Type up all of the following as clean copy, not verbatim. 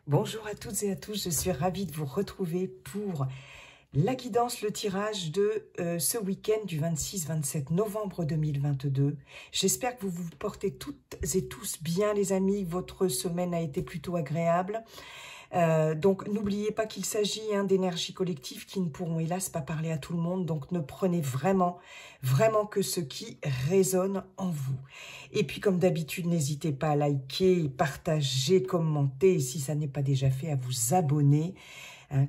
Bonjour à toutes et à tous, je suis ravie de vous retrouver pour la guidance, le tirage de ce week-end du 26-27 novembre 2022. J'espère que vous vous portez toutes et tous bien les amis, votre semaine a été plutôt agréable. Donc n'oubliez pas qu'il s'agit d'énergies collectives qui ne pourront hélas pas parler à tout le monde, donc ne prenez vraiment que ce qui résonne en vous. Et puis comme d'habitude, n'hésitez pas à liker, partager, commenter, et si ça n'est pas déjà fait, à vous abonner.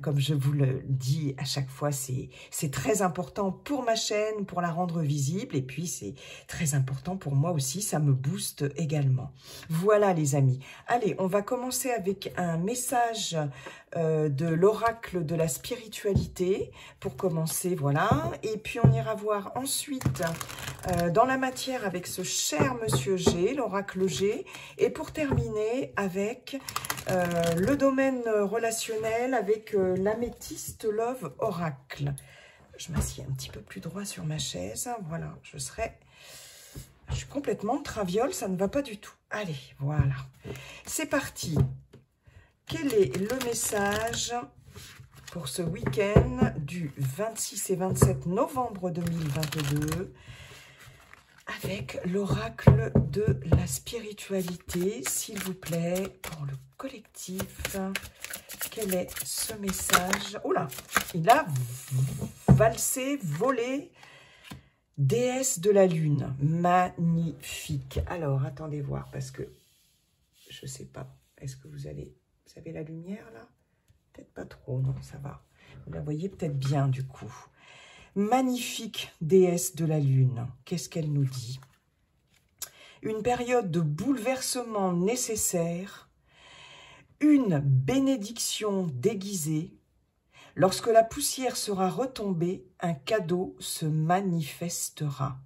Comme je vous le dis à chaque fois, c'est très important pour ma chaîne, pour la rendre visible, et puis c'est très important pour moi aussi, ça me booste également. Voilà les amis, allez, on va commencer avec un message de l'oracle de la spiritualité, pour commencer, voilà, et puis on ira voir ensuite dans la matière avec ce cher monsieur G, l'oracle G, et pour terminer avec le domaine relationnel avec l'améthyste Love Oracle. Je m'assieds un petit peu plus droit sur ma chaise. Voilà, je suis complètement traviole, ça ne va pas du tout. Allez, voilà. C'est parti. Quel est le message pour ce week-end du 26 et 27 novembre 2022 avec l'oracle de la spiritualité, s'il vous plaît, pour le collectif? Quel est ce message? Oh là, il a valsé, volé, déesse de la lune. Magnifique. Alors, attendez voir, parce que je ne sais pas. Est-ce que vous avez la lumière là? Peut-être pas trop, non, ça va. Vous la voyez peut-être bien du coup. Magnifique déesse de la lune. Qu'est-ce qu'elle nous dit? Une période de bouleversement nécessaire, une bénédiction déguisée. Lorsque la poussière sera retombée, un cadeau se manifestera.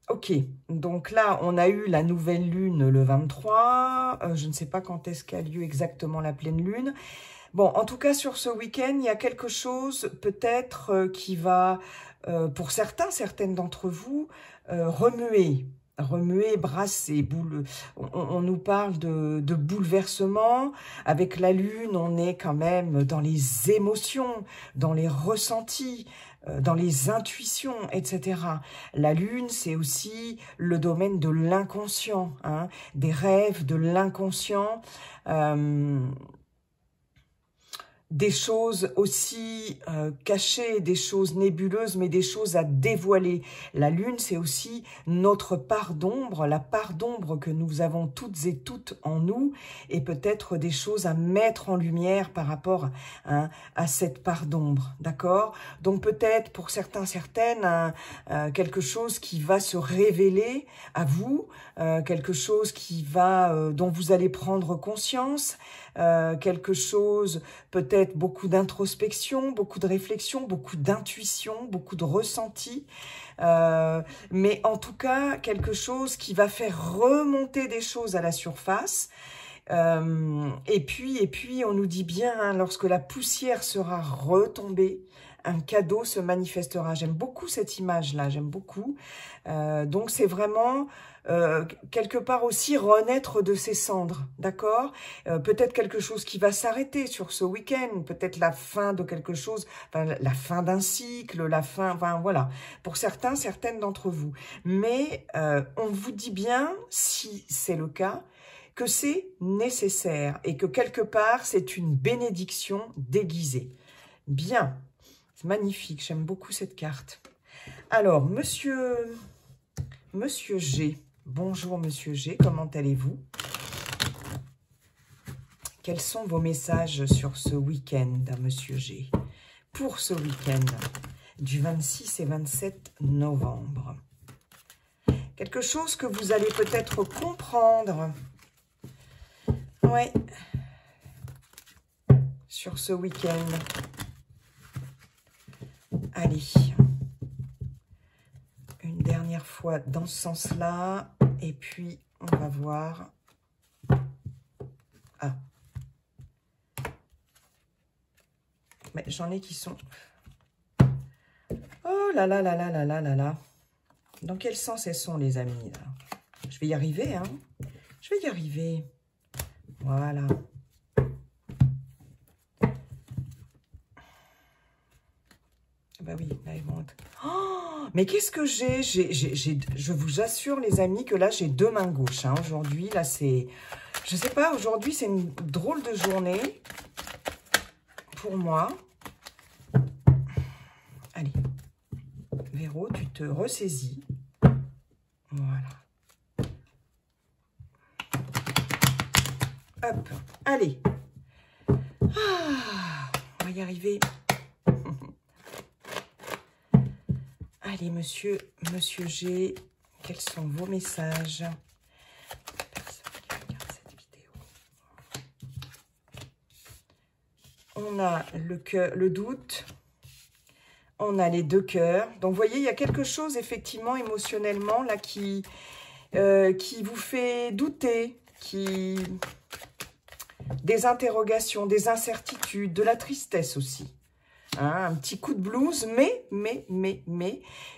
Ok, donc là, on a eu la nouvelle lune le 23. Je ne sais pas quand est-ce qu'a lieu exactement la pleine lune. Bon, en tout cas, sur ce week-end, il y a quelque chose peut-être qui va, pour certaines d'entre vous, remuer, brasser. On nous parle de bouleversement. Avec la lune, on est quand même dans les émotions, dans les ressentis, dans les intuitions, etc. La lune, c'est aussi le domaine de l'inconscient, des rêves, de l'inconscient. Des choses aussi cachées, des choses nébuleuses, mais des choses à dévoiler. La lune, c'est aussi notre part d'ombre, la part d'ombre que nous avons toutes et toutes en nous, et peut-être des choses à mettre en lumière par rapport à cette part d'ombre, d'accord? Donc peut-être pour certains, certaines, quelque chose qui va se révéler à vous, quelque chose qui va, dont vous allez prendre conscience, quelque chose, peut-être beaucoup d'introspection, beaucoup de réflexion, beaucoup d'intuition, beaucoup de ressenti, mais en tout cas, quelque chose qui va faire remonter des choses à la surface. Et puis, on nous dit bien, lorsque la poussière sera retombée, un cadeau se manifestera. J'aime beaucoup cette image-là, j'aime beaucoup. Donc, c'est vraiment... quelque part aussi renaître de ses cendres, d'accord? Peut-être quelque chose qui va s'arrêter sur ce week-end, peut-être la fin de quelque chose, enfin, la fin d'un cycle, la fin, enfin voilà, pour certains, certaines d'entre vous. Mais on vous dit bien, si c'est le cas, que c'est nécessaire et que quelque part, c'est une bénédiction déguisée. Bien, c'est magnifique, j'aime beaucoup cette carte. Alors, Monsieur G, bonjour Monsieur G, comment allez-vous? Quels sont vos messages sur ce week-end, Monsieur G? Pour ce week-end du 26 et 27 novembre. Quelque chose que vous allez peut-être comprendre. Ouais. Sur ce week-end. Allez. Une dernière fois dans ce sens-là. Et puis, on va voir. Ah. Mais j'en ai qui sont... Oh là là là là là là là là. Dans quel sens elles sont, les amis, là? Je vais y arriver, hein. Je vais y arriver. Voilà. Bah oui, là, ils vont être... Oh, mais qu'est-ce que j'ai? Je vous assure, les amis, que là, j'ai deux mains gauches. Hein. Aujourd'hui, là, c'est... Je sais pas, aujourd'hui, c'est une drôle de journée pour moi. Allez, Véro, tu te ressaisis. Voilà. Hop, allez. Ah, on va y arriver. Allez, monsieur G, quels sont vos messages? Personne qui regarde cette vidéo. On a le cœur, le doute. On a les deux cœurs. Donc, vous voyez, il y a quelque chose, effectivement, émotionnellement, là, qui vous fait douter, des interrogations, des incertitudes, de la tristesse aussi. Hein, un petit coup de blues, mais,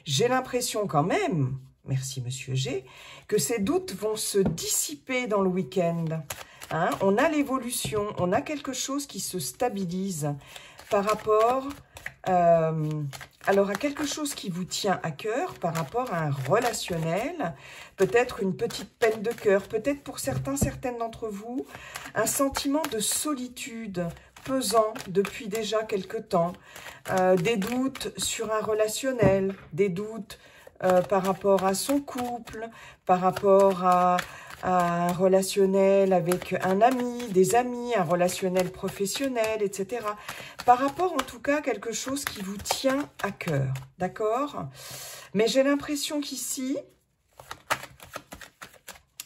j'ai l'impression quand même, merci Monsieur G, que ces doutes vont se dissiper dans le week-end. Hein, on a l'évolution, on a quelque chose qui se stabilise par rapport alors à quelque chose qui vous tient à cœur, par rapport à un relationnel, peut-être une petite peine de cœur, peut-être pour certaines d'entre vous, un sentiment de solitude pesant depuis déjà quelque temps, des doutes sur un relationnel, des doutes par rapport à son couple, par rapport à un relationnel avec un ami, des amis, un relationnel professionnel, etc. Par rapport en tout cas à quelque chose qui vous tient à cœur, d'accord? Mais j'ai l'impression qu'ici,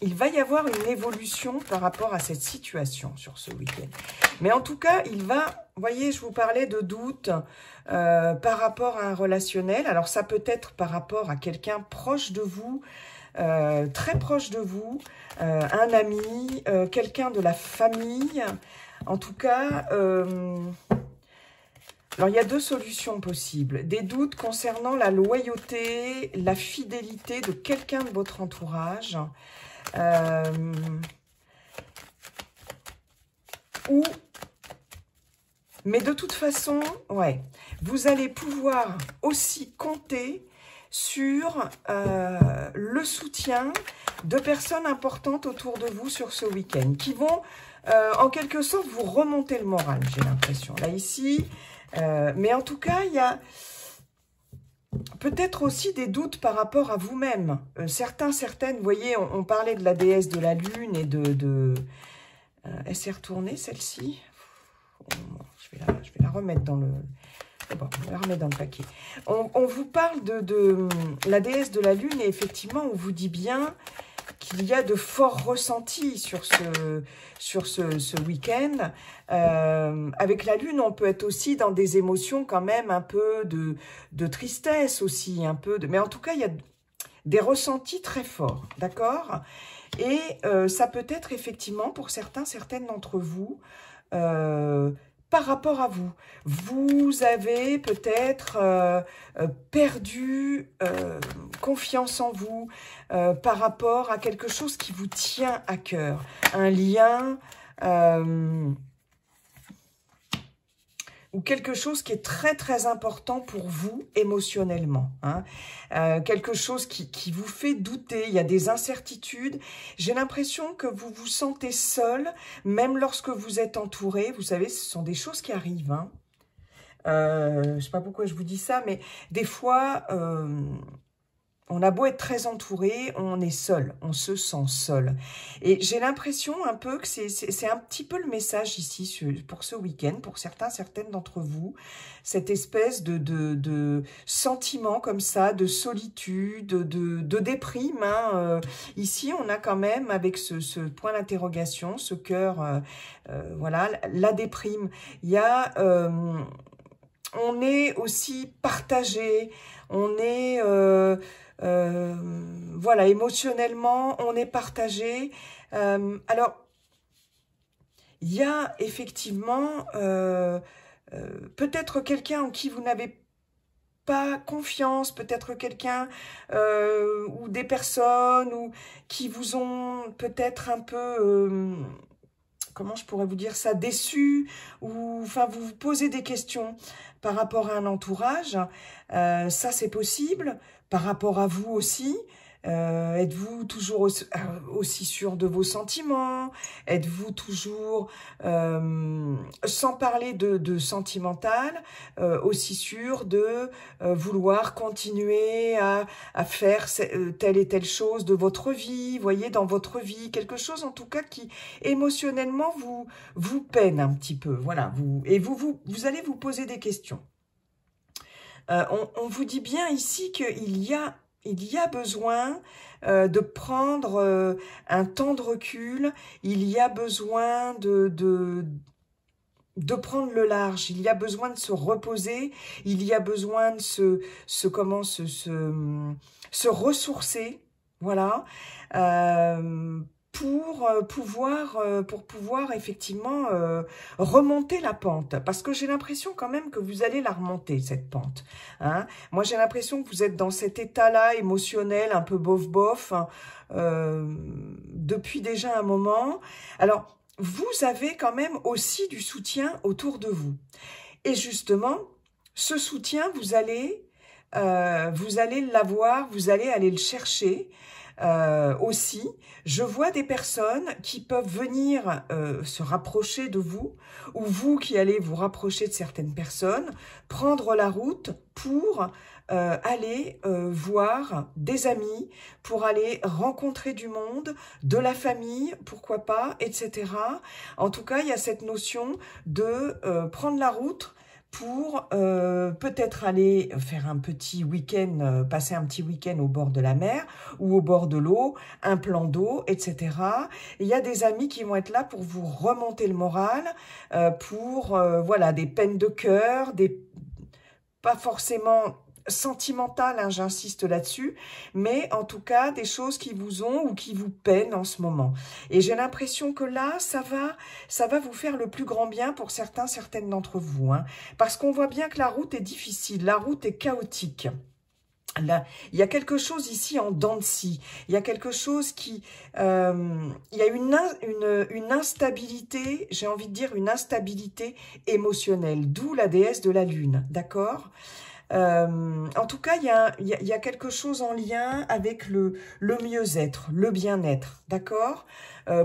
il va y avoir une évolution par rapport à cette situation sur ce week-end. Mais en tout cas, il va, vous voyez, je vous parlais de doute par rapport à un relationnel. Alors ça peut être par rapport à quelqu'un proche de vous, très proche de vous, un ami, quelqu'un de la famille. En tout cas, alors il y a deux solutions possibles. Des doutes concernant la loyauté, la fidélité de quelqu'un de votre entourage. Mais de toute façon, ouais, vous allez pouvoir aussi compter sur le soutien de personnes importantes autour de vous sur ce week-end, qui vont en quelque sorte vous remonter le moral, j'ai l'impression. Là, ici, mais en tout cas, il y a peut-être aussi des doutes par rapport à vous-même. Certaines, vous voyez, on parlait de la déesse de la lune et de elle s'est retournée, celle-ci. Je vais la remettre dans le... Bon, on va la remettre dans le paquet. On vous parle de la déesse de la lune et effectivement, on vous dit bien qu'il y a de forts ressentis sur ce week-end. Avec la lune, on peut être aussi dans des émotions quand même un peu de tristesse aussi, un peu de... Mais en tout cas, il y a des ressentis très forts, d'accord? Et ça peut être effectivement pour certaines d'entre vous, par rapport à vous. Vous avez peut-être perdu confiance en vous par rapport à quelque chose qui vous tient à cœur. Un lien ou quelque chose qui est très très important pour vous émotionnellement. Hein. Quelque chose qui vous fait douter, il y a des incertitudes. J'ai l'impression que vous vous sentez seul, même lorsque vous êtes entouré. Vous savez, ce sont des choses qui arrivent. Hein. Je ne sais pas pourquoi je vous dis ça, mais des fois, on a beau être très entouré, on est seul, on se sent seul. Et j'ai l'impression un peu que c'est un petit peu le message ici pour ce week-end, pour certaines d'entre vous, cette espèce de sentiment comme ça, de solitude, de déprime. Hein. Ici, on a quand même, avec ce point d'interrogation, ce cœur, voilà, la déprime. Il y a... on est aussi partagé, on est... voilà, émotionnellement, on est partagé. Alors, il y a effectivement peut-être quelqu'un en qui vous n'avez pas confiance, peut-être quelqu'un ou des personnes qui vous ont peut-être un peu... comment je pourrais vous dire ça, déçu, ou enfin vous vous posez des questions par rapport à un entourage, ça c'est possible, par rapport à vous aussi. Êtes-vous toujours aussi sûr de vos sentiments? Êtes-vous toujours, sans parler de sentimental, aussi sûr de vouloir continuer à faire telle et telle chose de votre vie, voyez, dans votre vie, quelque chose en tout cas qui émotionnellement vous peine un petit peu, voilà, vous allez vous poser des questions. On vous dit bien ici qu'il y a besoin de prendre un temps de recul, il y a besoin de prendre le large, il y a besoin de se reposer, il y a besoin de se ressourcer, voilà, pour pouvoir effectivement remonter la pente. Parce que j'ai l'impression quand même que vous allez la remonter, cette pente. Hein. Moi, j'ai l'impression que vous êtes dans cet état-là émotionnel, un peu bof-bof, depuis déjà un moment. Alors, vous avez quand même aussi du soutien autour de vous. Et justement, ce soutien, vous allez l'avoir, vous allez aller le chercher. Aussi, je vois des personnes qui peuvent venir se rapprocher de vous, ou vous qui allez vous rapprocher de certaines personnes, prendre la route pour aller voir des amis, pour aller rencontrer du monde, de la famille, pourquoi pas, etc. En tout cas, il y a cette notion de prendre la route pour peut-être aller faire un petit week-end, passer un petit week-end au bord de la mer ou au bord de l'eau, un plan d'eau, etc. Et il y a des amis qui vont être là pour vous remonter le moral, pour voilà, des peines de cœur, pas forcément sentimentales, hein, j'insiste là-dessus, mais en tout cas des choses qui vous ont ou qui vous peinent en ce moment. Et j'ai l'impression que là, ça va vous faire le plus grand bien pour certaines d'entre vous, hein, parce qu'on voit bien que la route est difficile, la route est chaotique. Là, il y a quelque chose ici en dents de scie. Il y a quelque chose qui... il y a une instabilité, j'ai envie de dire une instabilité émotionnelle, d'où la déesse de la lune, d'accord ? En tout cas, il y a quelque chose en lien avec le mieux-être, le bien-être, d'accord ?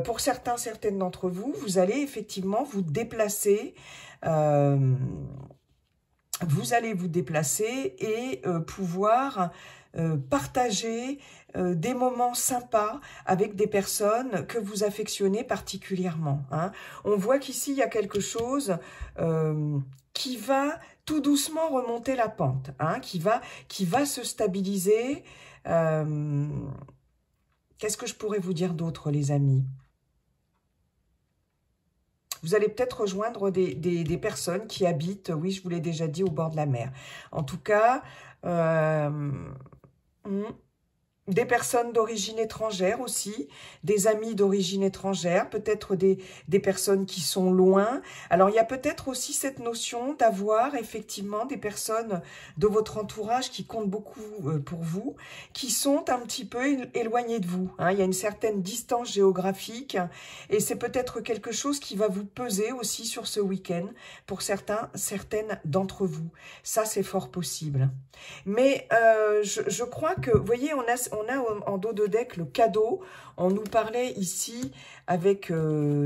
Pour certaines d'entre vous, vous allez effectivement vous déplacer... vous allez vous déplacer et pouvoir partager des moments sympas avec des personnes que vous affectionnez particulièrement. Hein. On voit qu'ici, il y a quelque chose qui va tout doucement remonter la pente, hein, qui va se stabiliser. Qu'est-ce que je pourrais vous dire d'autre, les amis ? Vous allez peut-être rejoindre des personnes qui habitent, oui, je vous l'ai déjà dit, au bord de la mer. En tout cas, des personnes d'origine étrangère aussi, des amis d'origine étrangère, peut-être des personnes qui sont loin. Alors, il y a peut-être aussi cette notion d'avoir effectivement des personnes de votre entourage qui comptent beaucoup pour vous, qui sont un petit peu éloignées de vous. Hein. Il y a une certaine distance géographique et c'est peut-être quelque chose qui va vous peser aussi sur ce week-end pour certaines d'entre vous. Ça, c'est fort possible. Mais je crois que, vous voyez, on a en dos de deck le cadeau. On nous parlait ici avec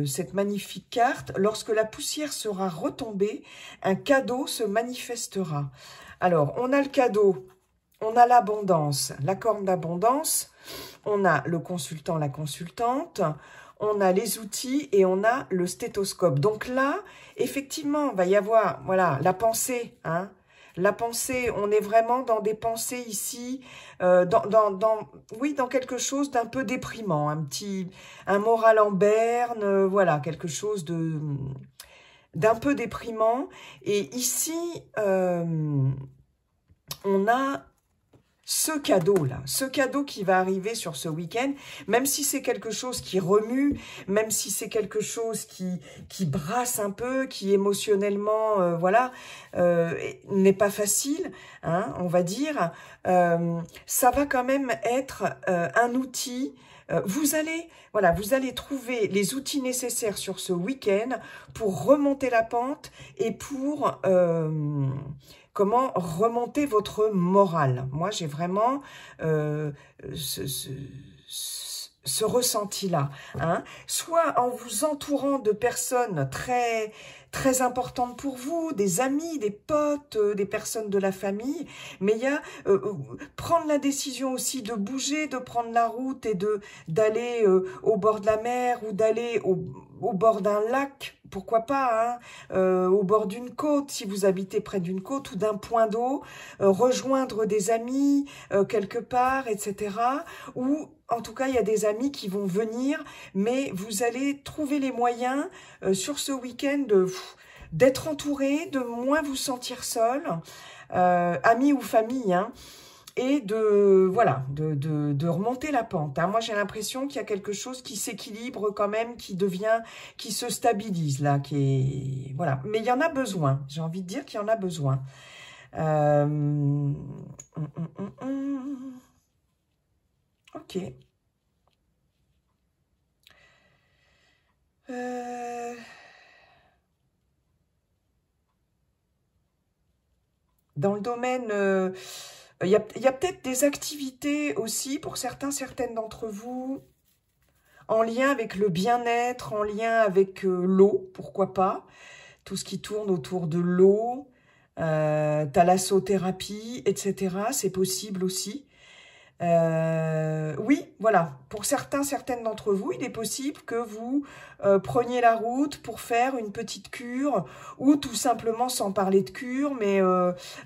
cette magnifique carte. Lorsque la poussière sera retombée, un cadeau se manifestera. Alors, on a le cadeau, on a l'abondance, la corne d'abondance, on a le consultant, la consultante, on a les outils et on a le stéthoscope. Donc là, effectivement, il va y avoir, voilà, la pensée, hein. La pensée, on est vraiment dans des pensées ici, oui, dans quelque chose d'un peu déprimant, un moral en berne, voilà, quelque chose d'un peu déprimant. Et ici, on a ce cadeau-là, ce cadeau qui va arriver sur ce week-end, même si c'est quelque chose qui remue, même si c'est quelque chose qui brasse un peu, qui émotionnellement, voilà, n'est pas facile, hein, on va dire, ça va quand même être un outil voilà, vous allez trouver les outils nécessaires sur ce week-end pour remonter la pente et pour comment remonter votre morale. Moi, j'ai vraiment ce ressenti-là, hein. Soit en vous entourant de personnes très importantes pour vous, des amis, des potes, des personnes de la famille, mais il y a prendre la décision aussi de bouger, de prendre la route et d'aller au bord de la mer ou d'aller au bord d'un lac, pourquoi pas, hein, au bord d'une côte, si vous habitez près d'une côte ou d'un point d'eau, rejoindre des amis quelque part, etc. Ou en tout cas, il y a des amis qui vont venir, mais vous allez trouver les moyens sur ce week-end d'être entouré, de moins vous sentir seul, amis ou famille, hein, et voilà, de remonter la pente, hein. Moi, j'ai l'impression qu'il y a quelque chose qui s'équilibre quand même, qui se stabilise là, voilà. Mais il y en a besoin, j'ai envie de dire qu'il y en a besoin. Ok. Dans le domaine, il y a peut-être des activités aussi pour certaines d'entre vous, en lien avec le bien-être, en lien avec l'eau, pourquoi pas. Tout ce qui tourne autour de l'eau, thalassothérapie, etc. C'est possible aussi. Oui, voilà. Pour certaines d'entre vous, il est possible que vous preniez la route pour faire une petite cure ou tout simplement, sans parler de cure, mais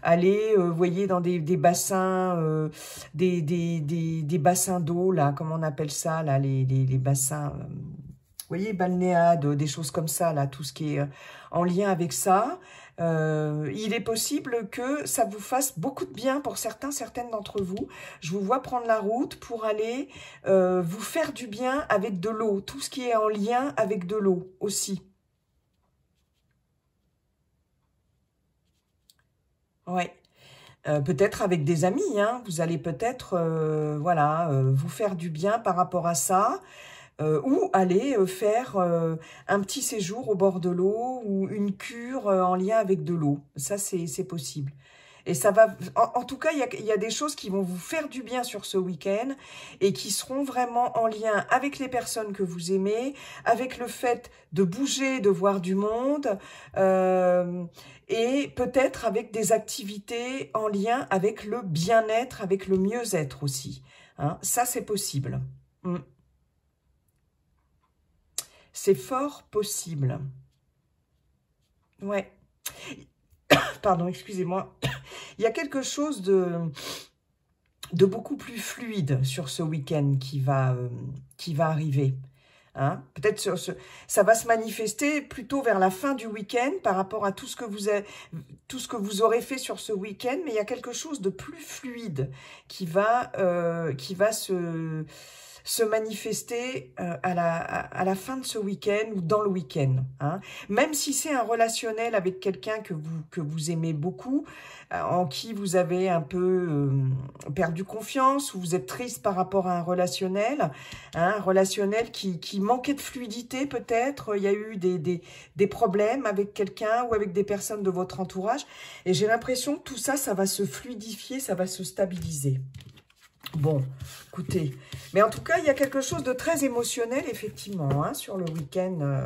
aller, voyez, dans des bassins, des bassins d'eau, là, comment on appelle ça, là, les bassins, vous voyez, balnéades, des choses comme ça, là, tout ce qui est en lien avec ça. Il est possible que ça vous fasse beaucoup de bien pour certaines d'entre vous. Je vous vois prendre la route pour aller vous faire du bien avec de l'eau. Tout ce qui est en lien avec de l'eau aussi. Ouais. Peut-être avec des amis, hein. Vous allez peut-être voilà, vous faire du bien par rapport à ça. Ou aller faire un petit séjour au bord de l'eau ou une cure en lien avec de l'eau. Ça, c'est possible. Et ça va, en tout cas, il y a des choses qui vont vous faire du bien sur ce week-end et qui seront vraiment en lien avec les personnes que vous aimez, avec le fait de bouger, de voir du monde, et peut-être avec des activités en lien avec le bien-être, avec le mieux-être aussi, hein. Ça, c'est possible. C'est fort possible. Ouais. Pardon, excusez-moi. Il y a quelque chose de beaucoup plus fluide sur ce week-end qui va arriver. Hein? Peut-être ça va se manifester plutôt vers la fin du week-end par rapport à tout ce que vous aurez fait sur ce week-end, mais il y a quelque chose de plus fluide qui va se manifester à la fin de ce week-end ou dans le week-end, hein. Même si c'est un relationnel avec quelqu'un que vous aimez beaucoup, en qui vous avez un peu perdu confiance, ou vous êtes triste par rapport à un relationnel, hein, un relationnel qui manquait de fluidité peut-être, il y a eu des problèmes avec quelqu'un ou avec des personnes de votre entourage, et j'ai l'impression que tout ça, ça va se fluidifier, ça va se stabiliser. Bon, écoutez, mais en tout cas, il y a quelque chose de très émotionnel, effectivement, hein, sur le week-end,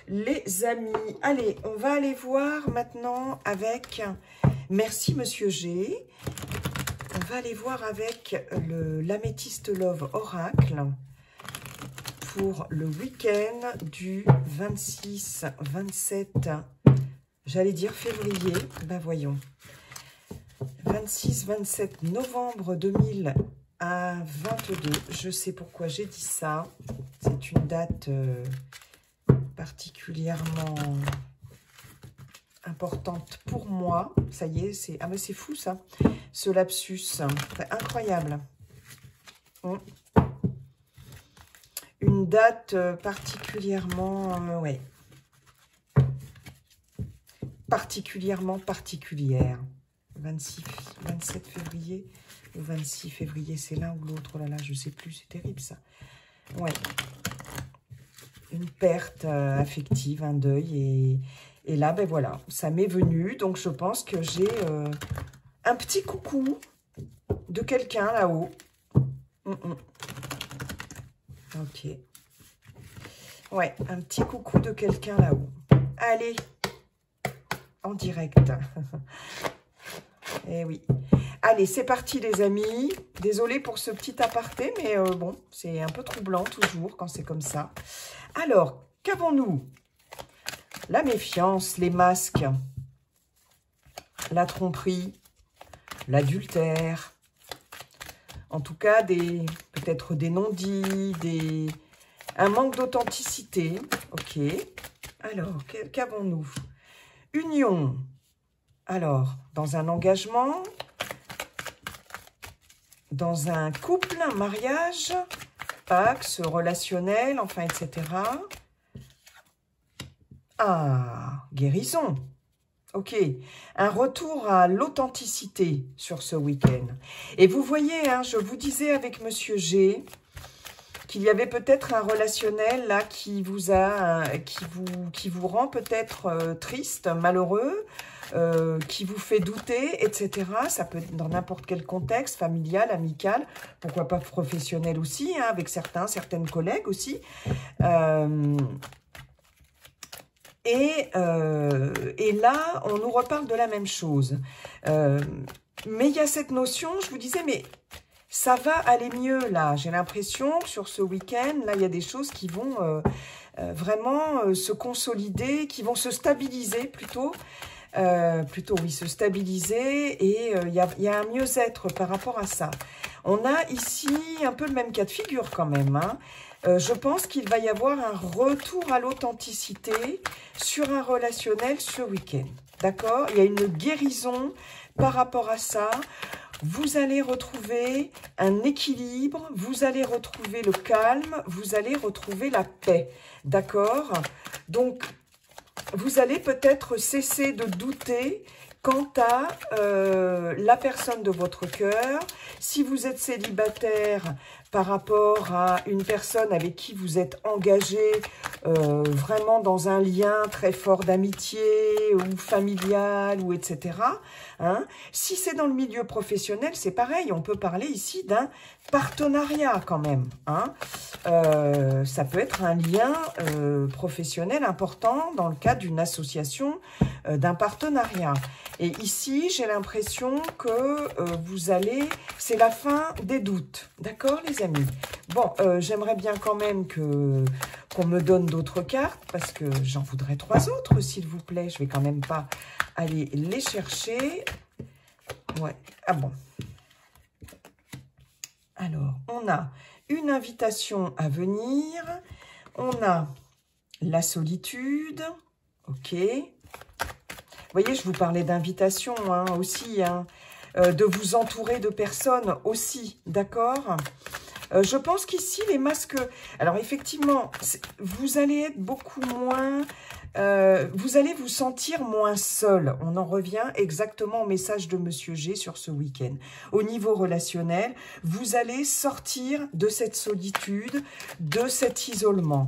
les amis. Allez, on va aller voir maintenant avec... Merci, Monsieur G. On va aller voir avec l'Améthyste Love Oracle pour le week-end du 26-27, j'allais dire février, ben voyons. 26-27 novembre 2022. Je sais pourquoi j'ai dit ça. C'est une date particulièrement importante pour moi. Ça y est, c'est... Ah mais c'est fou ça, ce lapsus. C'est incroyable. Une date particulièrement... ouais. Particulièrement particulière. 27 février ou 26 février, c'est l'un ou l'autre. Oh là là, je sais plus, c'est terrible ça. Ouais. Une perte affective, un deuil. Et là, ben voilà, ça m'est venu. Donc, je pense que j'ai un petit coucou de quelqu'un là-haut. Ok. Ouais, un petit coucou de quelqu'un là-haut. Allez, en direct. Eh oui. Allez, c'est parti les amis. Désolée pour ce petit aparté, mais bon, c'est un peu troublant toujours quand c'est comme ça. Alors, qu'avons-nous? La méfiance, les masques, la tromperie, l'adultère. En tout cas, peut-être des non-dits, un manque d'authenticité. Ok. Alors, qu'avons-nous? Union. Alors, dans un engagement, dans un couple, un mariage, pax, relationnel, enfin, etc. Ah, guérison. Ok, un retour à l'authenticité sur ce week-end. Et vous voyez, hein, je vous disais avec Monsieur G qu'il y avait peut-être un relationnel là qui vous rend peut-être triste, malheureux, qui vous fait douter, etc. Ça peut être dans n'importe quel contexte, familial, amical, pourquoi pas professionnel aussi, hein, avec certaines collègues aussi. Et là, on nous reparle de la même chose. Mais il y a cette notion, je vous disais, mais ça va aller mieux là. J'ai l'impression que sur ce week-end, là, il y a des choses qui vont vraiment se consolider, qui vont se stabiliser plutôt. Oui, se stabiliser et il y a un mieux-être par rapport à ça. On a ici un peu le même cas de figure quand même, hein. Je pense qu'il va y avoir un retour à l'authenticité sur un relationnel ce week-end. D'accord? Il y a une guérison par rapport à ça. Vous allez retrouver un équilibre, vous allez retrouver le calme, vous allez retrouver la paix. D'accord? Donc, vous allez peut-être cesser de douter quant à la personne de votre cœur. Si vous êtes célibataire par rapport à une personne avec qui vous êtes engagé vraiment dans un lien très fort d'amitié ou familial ou etc. Hein. Si c'est dans le milieu professionnel, c'est pareil. On peut parler ici d'un partenariat quand même. Hein. Ça peut être un lien professionnel important dans le cadre d'une association, d'un partenariat. Et ici, j'ai l'impression que vous allez... C'est la fin des doutes. D'accord, les amis? Bon, j'aimerais bien quand même qu'on me donne d'autres cartes, parce que j'en voudrais 3 autres, s'il vous plaît. Je vais quand même pas aller les chercher. Ouais, ah bon. Alors, on a une invitation à venir. On a la solitude. Ok. Vous voyez, je vous parlais d'invitation hein, aussi, hein, de vous entourer de personnes aussi, d'accord? Je pense qu'ici, les masques... Alors, effectivement, vous allez être beaucoup moins... vous allez vous sentir moins seul. On en revient exactement au message de Monsieur G sur ce week-end. Au niveau relationnel, vous allez sortir de cette solitude, de cet isolement.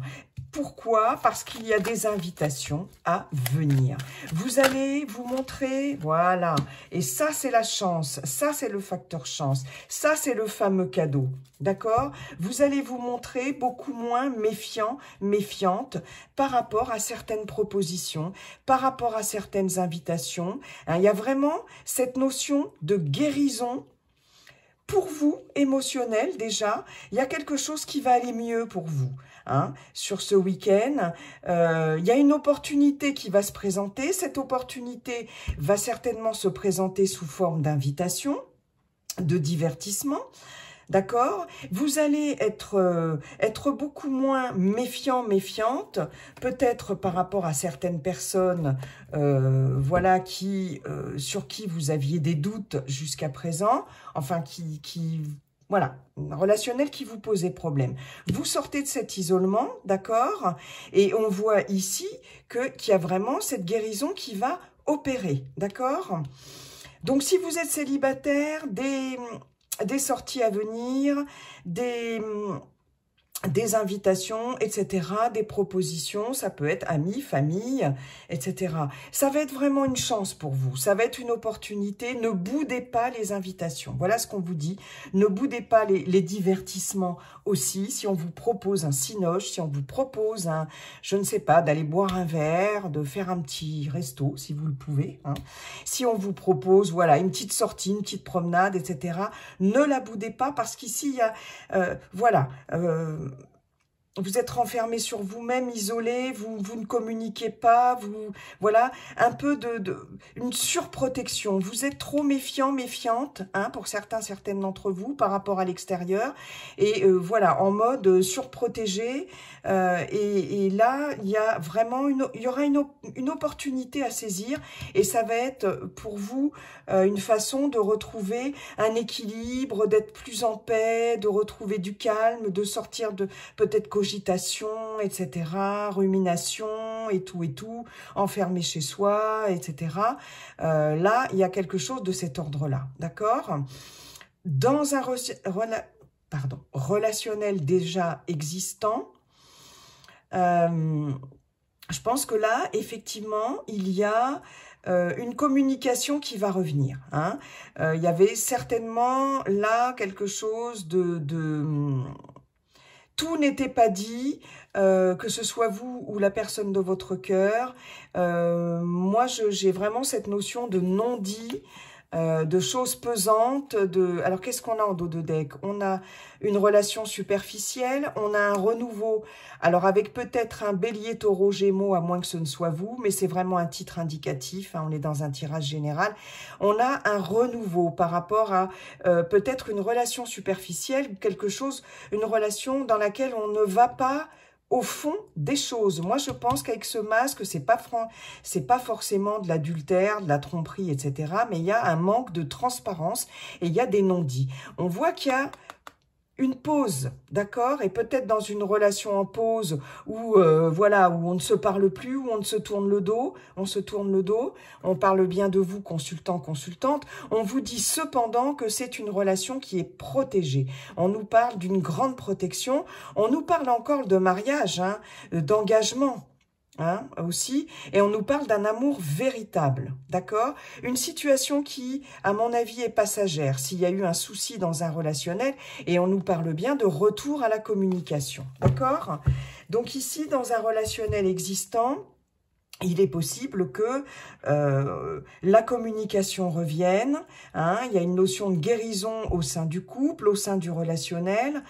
Pourquoi? Parce qu'il y a des invitations à venir. Vous allez vous montrer, voilà. Et ça, c'est la chance. Ça, c'est le facteur chance. Ça, c'est le fameux cadeau. D'accord? Vous allez vous montrer beaucoup moins méfiant, méfiante par rapport à certaines propositions, par rapport à certaines invitations. Hein, il y a vraiment cette notion de guérison. Pour vous, émotionnel déjà, il y a quelque chose qui va aller mieux pour vous. Hein, sur ce week-end, il y a une opportunité qui va se présenter. Cette opportunité va certainement se présenter sous forme d'invitation, de divertissement. D'accord? Vous allez être beaucoup moins méfiant, méfiante, peut-être par rapport à certaines personnes voilà, sur qui vous aviez des doutes jusqu'à présent, enfin voilà, relationnel qui vous posait problème. Vous sortez de cet isolement, d'accord? Et on voit ici qu'il y a vraiment cette guérison qui va opérer, d'accord? Donc, si vous êtes célibataire, des sorties à venir, des invitations, etc., des propositions, ça peut être amis, famille, etc. Ça va être vraiment une chance pour vous, ça va être une opportunité, ne boudez pas les invitations. Voilà ce qu'on vous dit, ne boudez pas les divertissements aussi. Si on vous propose un cinoche, si on vous propose je ne sais pas, d'aller boire un verre, de faire un petit resto, si vous le pouvez, hein. Si on vous propose, voilà, une petite sortie, une petite promenade, etc., ne la boudez pas parce qu'ici, il y a, voilà, vous êtes renfermé sur vous-même, isolé, vous ne communiquez pas, voilà, un peu une surprotection. Vous êtes trop méfiant, méfiante, hein, pour certaines d'entre vous, par rapport à l'extérieur, et voilà, en mode surprotégé. Et là, il y a vraiment il y aura une opportunité à saisir, et ça va être pour vous une façon de retrouver un équilibre, d'être plus en paix, de retrouver du calme, de sortir de peut-être cogitation, etc., rumination et tout, enfermé chez soi, etc. Là, il y a quelque chose de cet ordre-là, d'accord? Dans un relationnel déjà existant, je pense que là, effectivement, il y a une communication qui va revenir, hein. Il y avait certainement là quelque chose tout n'était pas dit, que ce soit vous ou la personne de votre cœur. Moi, j'ai vraiment cette notion de non-dit, de choses pesantes. Alors, qu'est-ce qu'on a en dos de deck? On a une relation superficielle, on a un renouveau. Alors, avec peut-être un bélier, taureau, gémeaux, à moins que ce ne soit vous, mais c'est vraiment un titre indicatif, hein, on est dans un tirage général. On a un renouveau par rapport à peut-être une relation superficielle, quelque chose, une relation dans laquelle on ne va pas au fond des choses. Moi, je pense qu'avec ce masque, c'est pas forcément de l'adultère, de la tromperie, etc. Mais il y a un manque de transparence et il y a des non-dits. On voit qu'il y a une pause, d'accord? Et peut-être dans une relation en pause où voilà, où on ne se parle plus, où on se tourne le dos, on parle bien de vous, consultant, consultante, on vous dit cependant que c'est une relation qui est protégée. On nous parle d'une grande protection, on nous parle encore de mariage, hein, d'engagement, hein, aussi, et on nous parle d'un amour véritable, d'accord? Une situation qui, à mon avis, est passagère, s'il y a eu un souci dans un relationnel, et on nous parle bien de retour à la communication, d'accord? Donc ici, dans un relationnel existant, il est possible que la communication revienne, hein, il y a une notion de guérison au sein du couple, au sein du relationnel.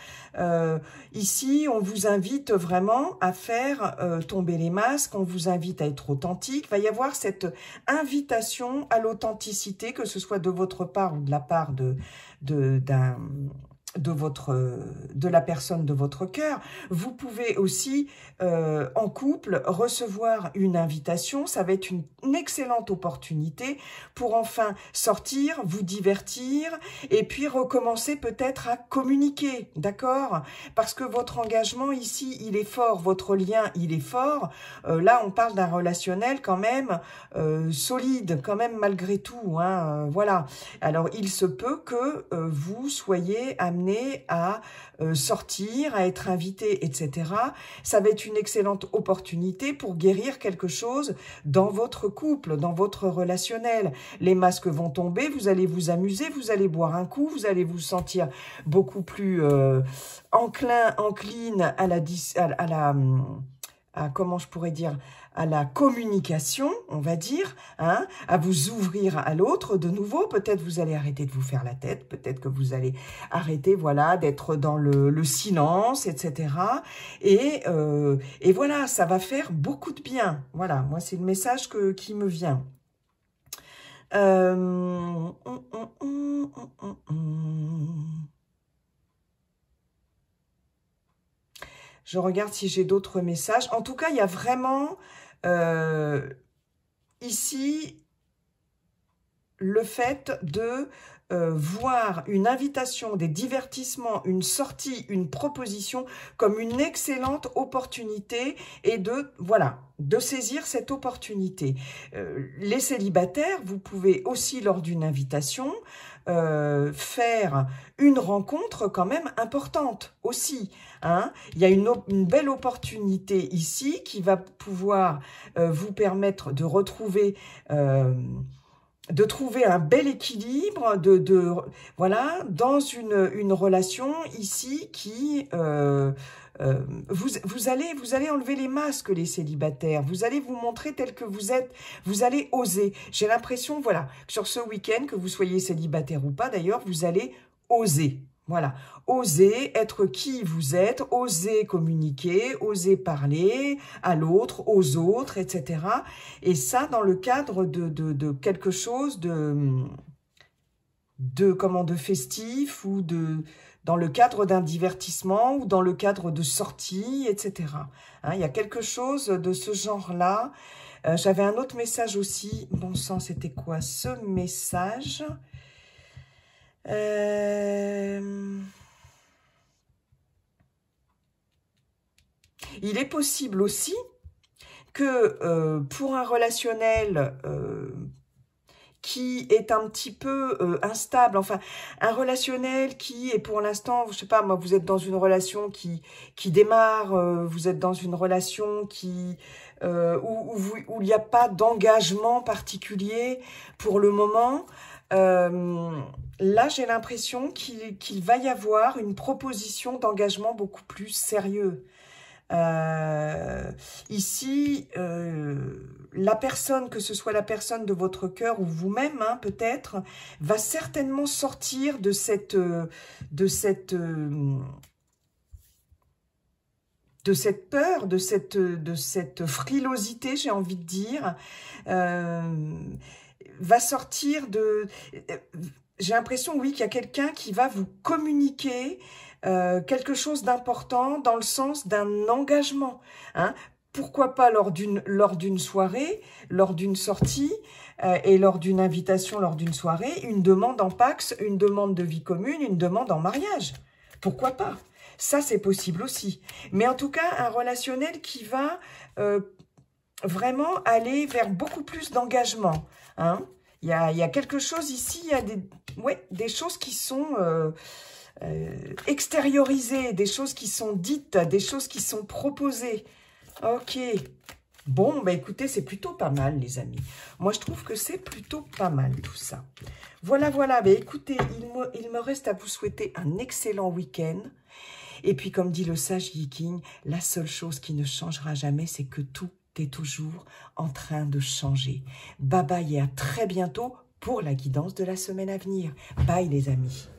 Ici, on vous invite vraiment à faire tomber les masques, on vous invite à être authentique. Il va y avoir cette invitation à l'authenticité, que ce soit de votre part ou de la part de la personne de votre cœur. Vous pouvez aussi, en couple, recevoir une invitation. Ça va être une excellente opportunité pour enfin sortir, vous divertir et puis recommencer peut-être à communiquer, d'accord? Parce que votre engagement ici, il est fort, votre lien, il est fort. Là, on parle d'un relationnel quand même solide, quand même malgré tout, hein, voilà. Alors, il se peut que vous soyez amené à sortir, à être invité, etc. Ça va être une excellente opportunité pour guérir quelque chose dans votre couple, dans votre relationnel. Les masques vont tomber, vous allez vous amuser, vous allez boire un coup, vous allez vous sentir beaucoup plus encline comment je pourrais dire, à la communication, on va dire, hein, à vous ouvrir à l'autre de nouveau. Peut-être vous allez arrêter de vous faire la tête, peut-être que vous allez arrêter, voilà, d'être dans le silence, etc. Et voilà, ça va faire beaucoup de bien. Voilà, moi, c'est le message qui me vient. Je regarde si j'ai d'autres messages. En tout cas, il y a vraiment ici le fait de voir une invitation, des divertissements, une sortie, une proposition comme une excellente opportunité et de saisir cette opportunité. Les célibataires, vous pouvez aussi lors d'une invitation faire une rencontre quand même importante aussi. Hein. Il y a une belle opportunité ici qui va pouvoir vous permettre de retrouver... de trouver un bel équilibre, voilà, dans une relation ici qui... vous allez enlever les masques, les célibataires. Vous allez vous montrer tel que vous êtes. Vous allez oser. J'ai l'impression, voilà, que sur ce week-end, que vous soyez célibataire ou pas, d'ailleurs, vous allez oser. Voilà, oser être qui vous êtes, oser communiquer, oser parler à l'autre, aux autres, etc. Et ça, dans le cadre de quelque chose de festif ou dans le cadre d'un divertissement ou dans le cadre de sorties, etc. Hein, il y a quelque chose de ce genre-là. J'avais un autre message aussi. Bon sang, c'était quoi ce message ? Il est possible aussi que pour un relationnel qui est un petit peu instable, enfin un relationnel qui est pour l'instant, je sais pas moi, vous êtes dans une relation qui démarre, vous êtes dans une relation qui où il n'y a pas d'engagement particulier pour le moment. Là, j'ai l'impression qu'il va y avoir une proposition d'engagement beaucoup plus sérieux. Ici, la personne, que ce soit la personne de votre cœur ou vous-même, hein, peut-être, va certainement sortir de cette peur, de cette frilosité, j'ai envie de dire, va sortir de... J'ai l'impression, oui, qu'il y a quelqu'un qui va vous communiquer quelque chose d'important dans le sens d'un engagement. Hein. Pourquoi pas lors d'une soirée, lors d'une sortie et lors d'une invitation, lors d'une soirée, une demande en Pacs, une demande de vie commune, une demande en mariage. Pourquoi pas? Ça, c'est possible aussi. Mais en tout cas, un relationnel qui va vraiment aller vers beaucoup plus d'engagement. Hein. Il y a quelque chose ici, il y a des choses qui sont extériorisées, des choses qui sont dites, des choses qui sont proposées. Ok. Bon, bah écoutez, c'est plutôt pas mal, les amis. Moi, je trouve que c'est plutôt pas mal, tout ça. Voilà, voilà. Bah écoutez, il me reste à vous souhaiter un excellent week-end. Et puis, comme dit le sage Yiking, la seule chose qui ne changera jamais, c'est que tout est toujours en train de changer. Bye bye et à très bientôt pour la guidance de la semaine à venir. Bye les amis.